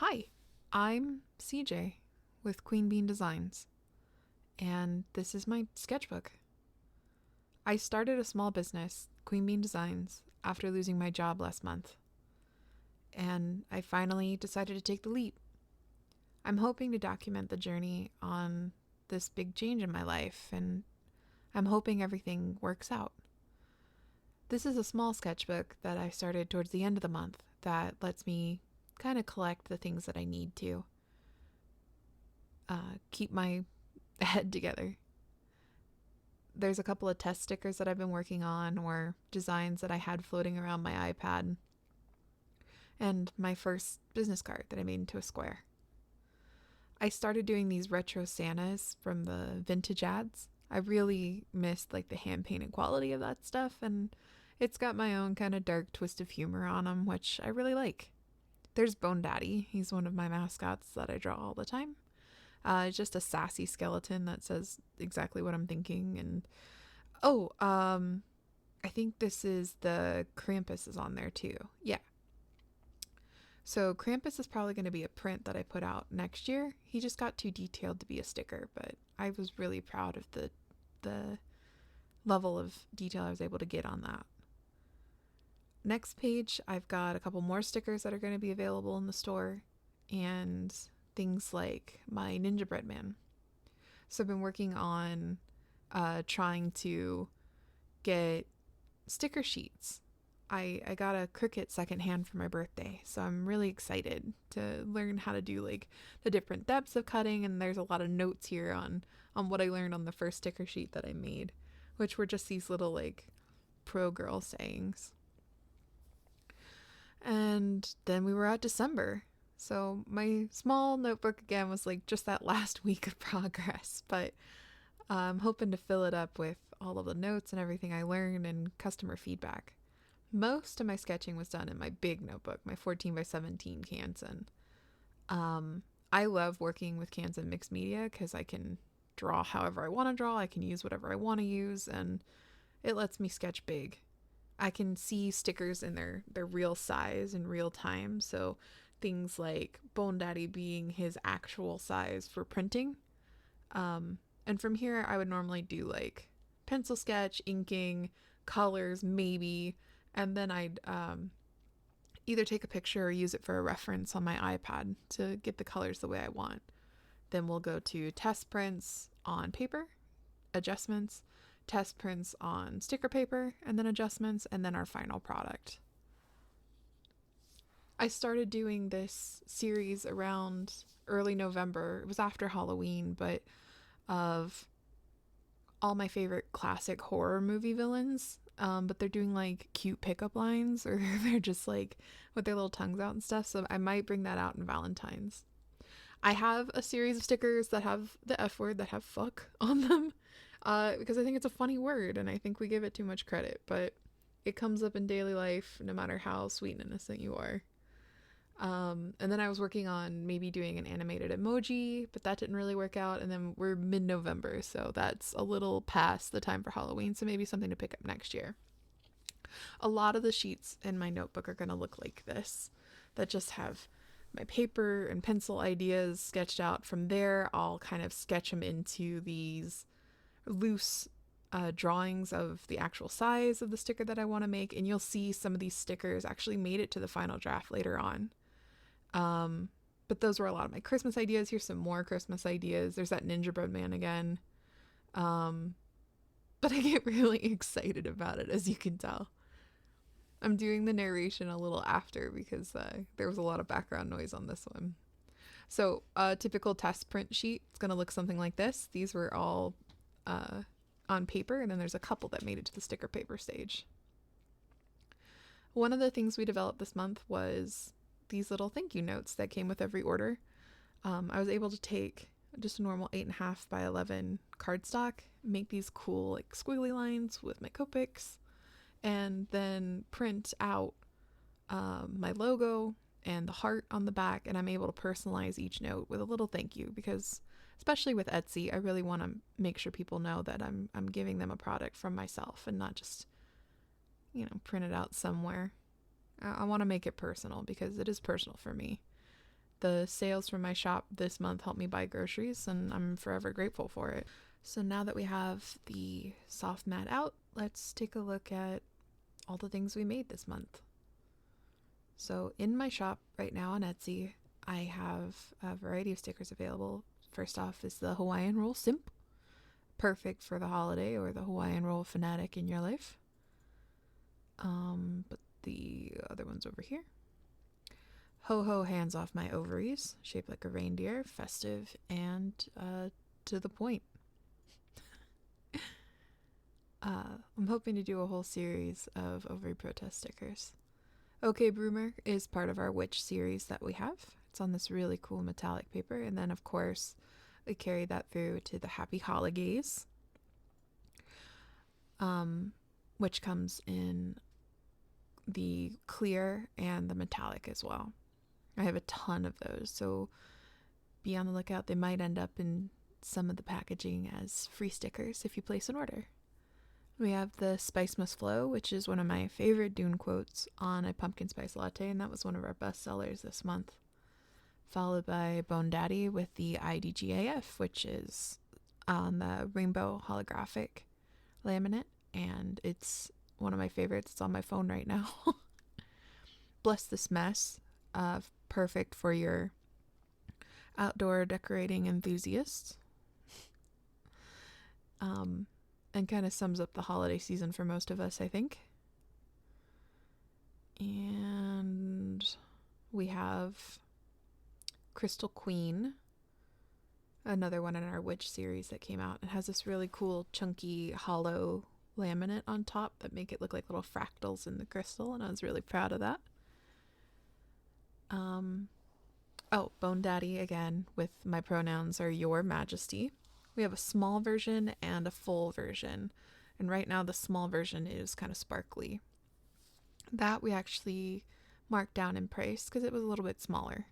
Hi, I'm CJ with Queen Bean Designs, and this is my sketchbook. I started a small business, Queen Bean Designs, after losing my job last month, and I finally decided to take the leap. I'm hoping to document the journey on this big change in my life, and I'm hoping everything works out. This is a small sketchbook that I started towards the end of the month that lets me kind of collect the things that I need to keep my head together. There's a couple of test stickers that I've been working on or designs that I had floating around my iPad, and my first business card that I made into a square. I started doing these retro Santas from the vintage ads. I really missed like the hand painted quality of that stuff, and it's got my own kind of dark twist of humor on them, which I really like. There's Bone Daddy. He's one of my mascots that I draw all the time. It's just a sassy skeleton that says exactly what I'm thinking. And I think this is the Krampus is on there too. Yeah. So Krampus is probably going to be a print that I put out next year. He just got too detailed to be a sticker, but I was really proud of the level of detail I was able to get on that. Next page, I've got a couple more stickers that are going to be available in the store, and things like my Ninja Bread Man. So I've been working on trying to get sticker sheets. I got a Cricut secondhand for my birthday, so I'm really excited to learn how to do like the different depths of cutting, and there's a lot of notes here on what I learned on the first sticker sheet that I made, which were just these little like pro girl sayings. And then we were at December. So my small notebook again was like just that last week of progress, but I'm hoping to fill it up with all of the notes and everything I learned and customer feedback. Most of my sketching was done in my big notebook, my 14 by 17 Canson. I love working with Canson mixed media because I can draw however I want to draw, I can use whatever I want to use, and it lets me sketch big. I can see stickers in their real size in real time, so things like Bone Daddy being his actual size for printing. And from here, I would normally do like pencil sketch, inking, colors, maybe, and then I'd either take a picture or use it for a reference on my iPad to get the colors the way I want. Then we'll go to test prints on paper, adjustments, test prints on sticker paper, and then adjustments, and then our final product. I started doing this series around early November. It was after Halloween, but of all my favorite classic horror movie villains. But they're doing like cute pickup lines, or they're just like with their little tongues out and stuff. So I might bring that out in Valentine's. I have a series of stickers that have the F word, that have fuck on them, because I think it's a funny word and I think we give it too much credit. But it comes up in daily life no matter how sweet and innocent you are. And then I was working on maybe doing an animated emoji, but that didn't really work out. And then we're mid-November, so that's a little past the time for Halloween, so maybe something to pick up next year. A lot of the sheets in my notebook are going to look like this, that just have my paper and pencil ideas sketched out. From there, I'll kind of sketch them into these loose drawings of the actual size of the sticker that I want to make, and you'll see some of these stickers actually made it to the final draft later on. But those were a lot of my Christmas ideas. Here's some more Christmas ideas. There's that Ninja Bread Man again. But I get really excited about it, as you can tell. I'm doing the narration a little after because there was a lot of background noise on this one. So a typical test print sheet, it's going to look something like this. These were all on paper, and then there's a couple that made it to the sticker paper stage. One of the things we developed this month was these little thank you notes that came with every order. I was able to take just a normal 8.5 by 11 cardstock, make these cool like squiggly lines with my Copics, and then print out my logo and the heart on the back, and I'm able to personalize each note with a little thank you, because especially with Etsy, I really want to make sure people know that I'm giving them a product from myself and not just, print it out somewhere. I want to make it personal because it is personal for me. the sales from my shop this month helped me buy groceries, and I'm forever grateful for it. So now that we have the soft mat out, let's take a look at all the things we made this month. So in my shop right now on Etsy, I have a variety of stickers available. First off is the Hawaiian Roll Simp, perfect for the holiday or the Hawaiian Roll fanatic in your life. But the other one's over here. Ho ho, hands off my ovaries, shaped like a reindeer, festive and to the point. I'm hoping to do a whole series of ovary protest stickers. Okay Broomer is part of our witch series that we have. It's on this really cool metallic paper, and then of course we carry that through to the Happy Holidays, which comes in the clear and the metallic as well. I have a ton of those, so be on the lookout. They might end up in some of the packaging as free stickers if you place an order. We have the Spice Must Flow, which is one of my favorite Dune quotes on a pumpkin spice latte, and that was one of our best sellers this month. Followed by Bone Daddy with the IDGAF, which is on the rainbow holographic laminate, and it's one of my favorites. It's on my phone right now. Bless This Mess, perfect for your outdoor decorating enthusiasts. And kind of sums up the holiday season for most of us, I think. And we have Crystal Queen, another one in our witch series that came out. It has this really cool chunky hollow laminate on top that make it look like little fractals in the crystal, and I was really proud of that. Bone Daddy again with my pronouns are Your Majesty. We have a small version and a full version, and right now the small version is kind of sparkly. That we actually marked down in price because it was a little bit smaller.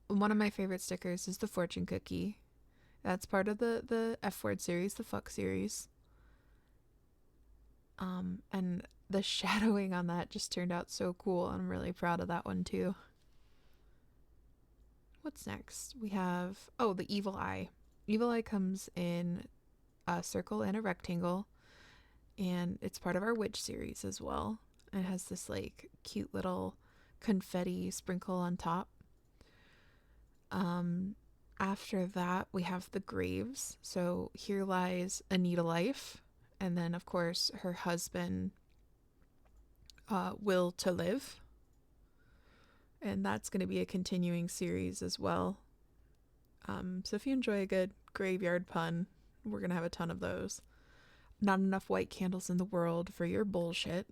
One of my favorite stickers is the Fortune Cookie. That's part of the F word series, the fuck series. And the shadowing on that just turned out so cool. I'm really proud of that one too. What's next? We have, the Evil Eye. Evil Eye comes in a circle and a rectangle, and it's part of our witch series as well. It has this like cute little confetti sprinkle on top. After that we have the graves. So here lies Anita Life, and then of course her husband Will to Live, and that's going to be a continuing series as well. So if you enjoy a good graveyard pun, we're going to have a ton of those. Not Enough White Candles in the World for Your Bullshit.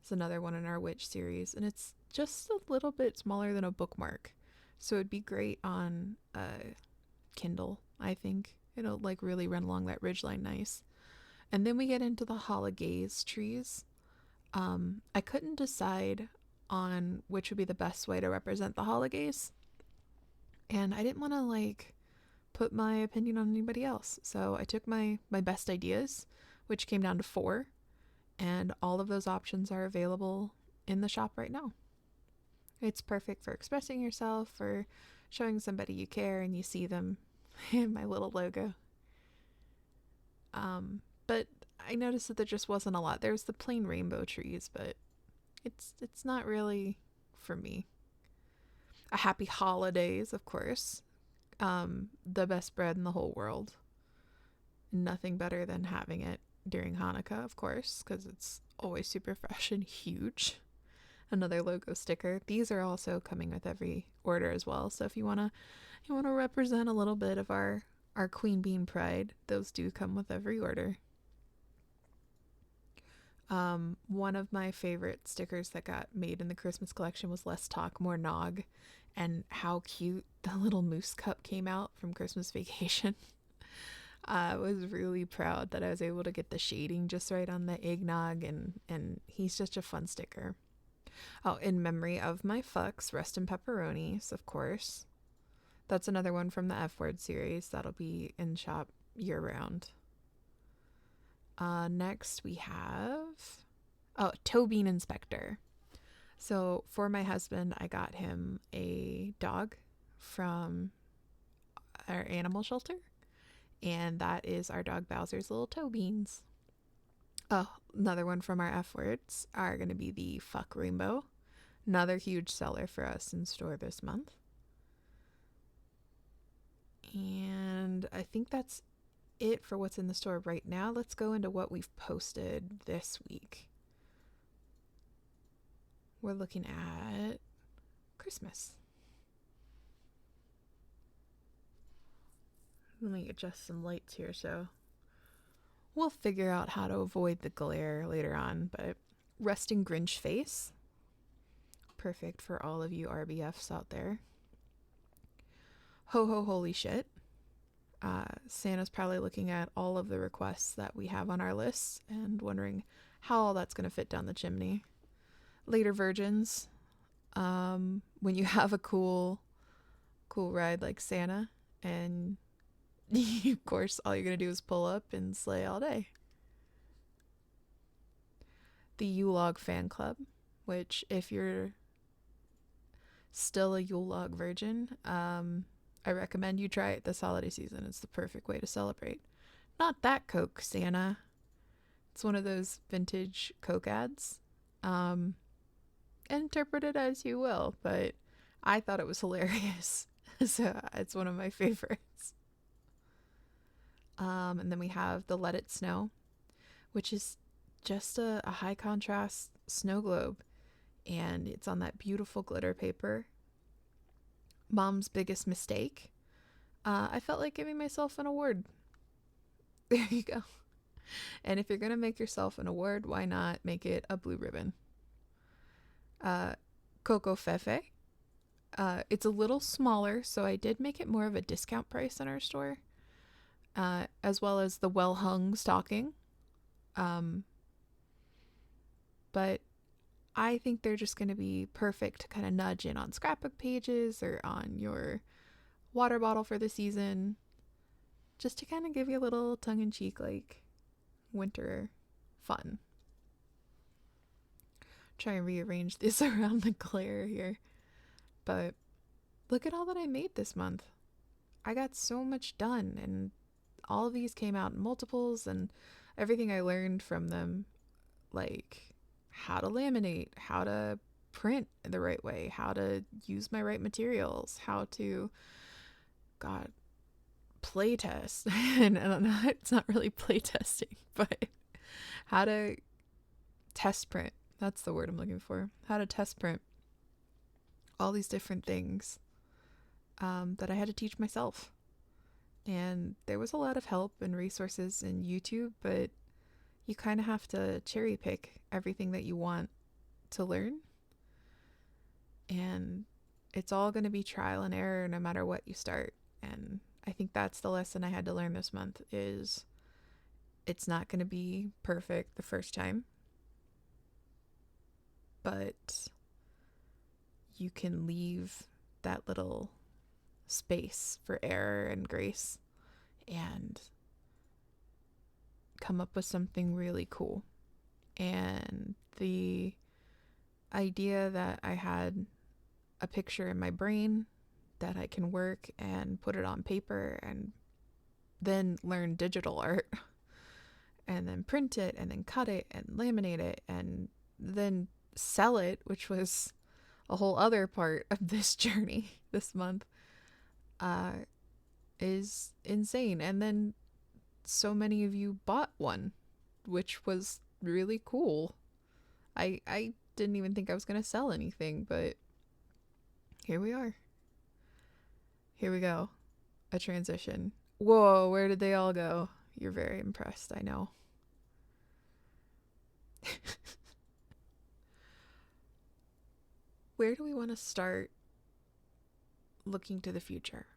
It's another one in our witch series, and it's just a little bit smaller than a bookmark, so it'd be great on Kindle. I think it'll like really run along that ridgeline nice. And then we get into the holidays trees. I couldn't decide on which would be the best way to represent the holidays, and I didn't want to like put my opinion on anybody else, so I took my best ideas, which came down to 4, and all of those options are available in the shop right now. It's perfect for expressing yourself, for showing somebody you care and you see them in my little logo. But I noticed that there just wasn't a lot. There's the plain rainbow trees, but it's not really for me. A Happy Holidays, of course. The best bread in the whole world. Nothing better than having it during Hanukkah, of course, because it's always super fresh and huge. Another logo sticker. These are also coming with every order as well. So if you wanna represent a little bit of our queen bean pride, those do come with every order. One of my favorite stickers that got made in the Christmas collection was Less Talk, More Nog, and how cute the little moose cup came out from Christmas Vacation. I was really proud that I was able to get the shading just right on the eggnog, and he's just a fun sticker. Oh, in memory of my fucks, rest in pepperonis, of course. That's another one from the F Word series that'll be in shop year round. Next we have Toe Bean Inspector. So for my husband, I got him a dog from our animal shelter, and that is our dog Bowser's little toe beans. Oh, another one from our F words are going to be the fuck rainbow, another huge seller for us in store this month. And I think that's it for what's in the store right now. Let's go into what we've posted this week. We're looking at Christmas. Let me adjust some lights here so we'll figure out how to avoid the glare later on. But resting Grinch face, perfect for all of you RBFs out there. Ho ho holy shit. Santa's probably looking at all of the requests that we have on our lists and wondering how all that's going to fit down the chimney. Later virgins, when you have a cool ride like Santa, and of course all you're going to do is pull up and slay all day. The Yule-log fan club, which if you're still a Yule-log virgin, I recommend you try it this holiday season. It's the perfect way to celebrate. Not that Coke, Santa. It's one of those vintage Coke ads. Interpret it as you will, but I thought it was hilarious. So it's one of my favorites. And then we have the Let It Snow, which is just a high contrast snow globe. And it's on that beautiful glitter paper. Mom's biggest mistake. I felt like giving myself an award. There you go. And if you're going to make yourself an award, why not make it a blue ribbon? Coco Fefe. It's a little smaller, so I did make it more of a discount price in our store. As well as the well-hung stocking. But I think they're just going to be perfect to kind of nudge in on scrapbook pages or on your water bottle for the season. Just to kind of give you a little tongue-in-cheek, like, winter fun. Try and rearrange this around the glare here. But look at all that I made this month. I got so much done, and all of these came out in multiples, and everything I learned from them, like how to laminate, how to print the right way, how to use my right materials, how to, play test. And it's not really play testing, but how to test print. That's the word I'm looking for. How to test print. All these different things that I had to teach myself. And there was a lot of help and resources in YouTube, but you kind of have to cherry pick everything that you want to learn. And it's all going to be trial and error no matter what you start. And I think that's the lesson I had to learn this month is it's not going to be perfect the first time. But you can leave that little space for error and grace and come up with something really cool. And the idea that I had a picture in my brain that I can work and put it on paper and then learn digital art and then print it and then cut it and laminate it and then sell it, which was a whole other part of this journey this month, is insane. And then so many of you bought one, which was really cool. I didn't even think I was going to sell anything, but here we are. Here we go. A transition. Whoa, where did they all go? You're very impressed, I know. Where do we want to start looking to the future?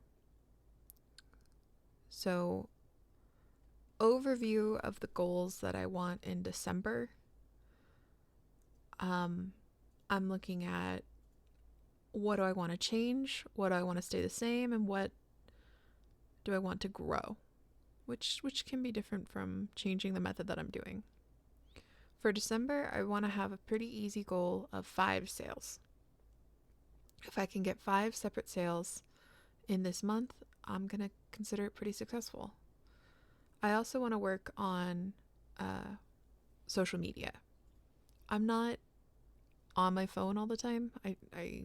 So, overview of the goals that I want in December. I'm looking at what do I want to change, what do I want to stay the same, and what do I want to grow, which can be different from changing the method that I'm doing. For December, I want to have a pretty easy goal of 5 sales. If I can get 5 separate sales in this month, I'm going to consider it pretty successful. I also want to work on social media. I'm not on my phone all the time. I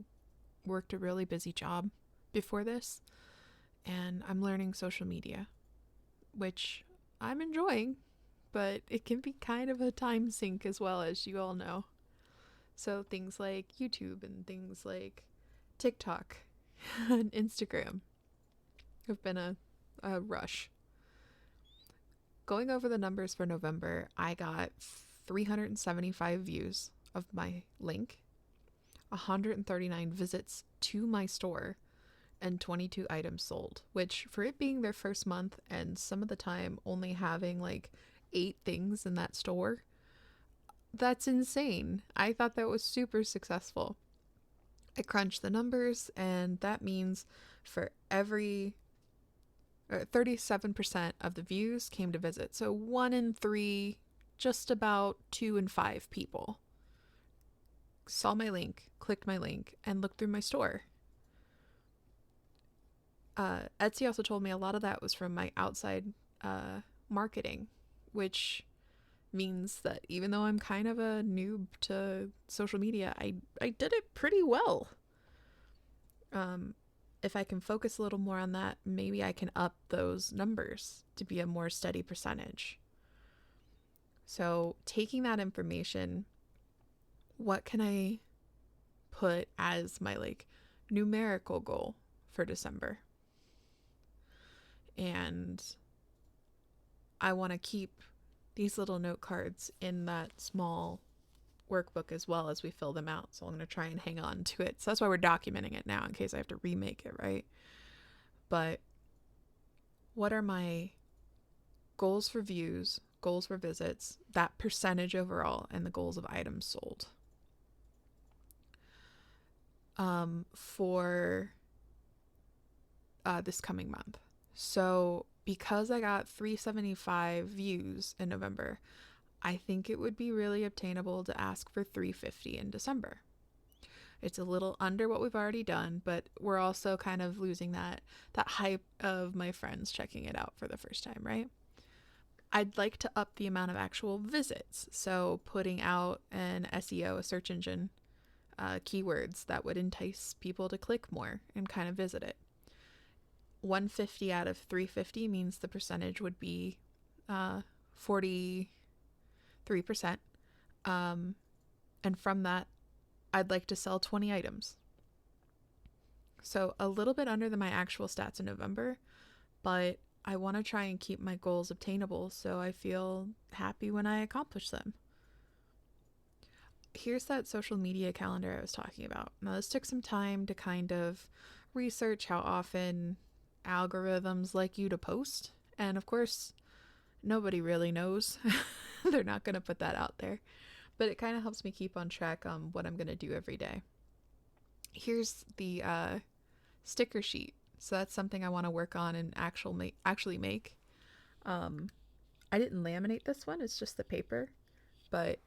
worked a really busy job before this, and I'm learning social media, which I'm enjoying, but it can be kind of a time sink as well, as you all know. So things like YouTube and things like TikTok and Instagram have been a rush. Going over the numbers for November, I got 375 views of my link, 139 visits to my store, and 22 items sold, which for it being their first month and some of the time only having like 8 things in that store, that's insane. I thought that was super successful. I crunched the numbers, and that means for every 37% of the views came to visit. So 1 in 3, just about 2 in 5 people saw my link, clicked my link, and looked through my store. Etsy also told me a lot of that was from my outside marketing, which means that even though I'm kind of a noob to social media, I did it pretty well. If I can focus a little more on that, maybe I can up those numbers to be a more steady percentage. So taking that information, what can I put as my like numerical goal for December? And I want to keep these little note cards in that small workbook as well as we fill them out. So I'm going to try and hang on to it. So that's why we're documenting it now in case I have to remake it, right? But what are my goals for views, goals for visits, that percentage overall, and the goals of items sold? For this coming month. So because I got 375 views in November, I think it would be really obtainable to ask for 350 in December. It's a little under what we've already done, but we're also kind of losing that hype of my friends checking it out for the first time, right? I'd like to up the amount of actual visits. So putting out an SEO, a search engine, keywords that would entice people to click more and kind of visit it. 150 out of 350 means the percentage would be 43%. And from that, I'd like to sell 20 items. So a little bit under than my actual stats in November, but I want to try and keep my goals obtainable so I feel happy when I accomplish them. Here's that social media calendar I was talking about. Now, this took some time to kind of research how often algorithms like you to post. And of course, nobody really knows. They're not going to put that out there. But it kind of helps me keep on track on what I'm going to do every day. Here's the sticker sheet. So that's something I want to work on and actually make. I didn't laminate this one. It's just the paper. But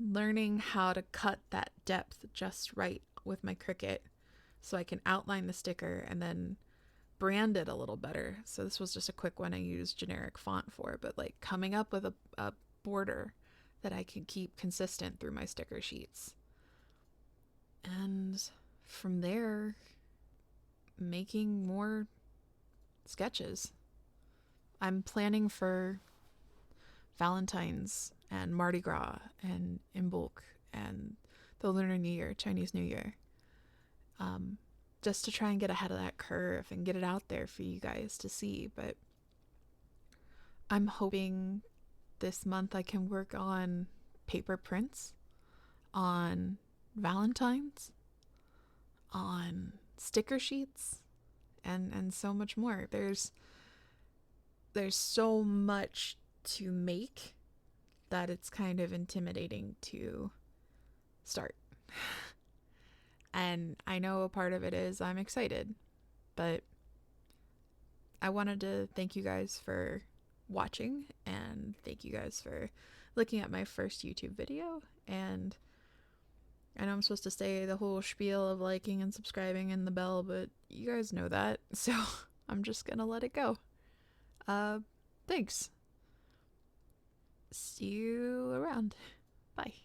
learning how to cut that depth just right with my Cricut so I can outline the sticker and then brand it a little better. So this was just a quick one I used generic font for, but like coming up with a border that I could keep consistent through my sticker sheets. And from there, making more sketches. I'm planning for Valentine's and Mardi Gras and Imbolc and the Lunar New Year, Chinese New Year. Just to try and get ahead of that curve and get it out there for you guys to see. But I'm hoping this month I can work on paper prints, on Valentine's, on sticker sheets, and so much more. There's so much to make that it's kind of intimidating to start. And I know a part of it is I'm excited, but I wanted to thank you guys for watching and thank you guys for looking at my first YouTube video. And I know I'm supposed to say the whole spiel of liking and subscribing and the bell, but you guys know that, so I'm just gonna let it go. Uh, Thanks. See you around. Bye.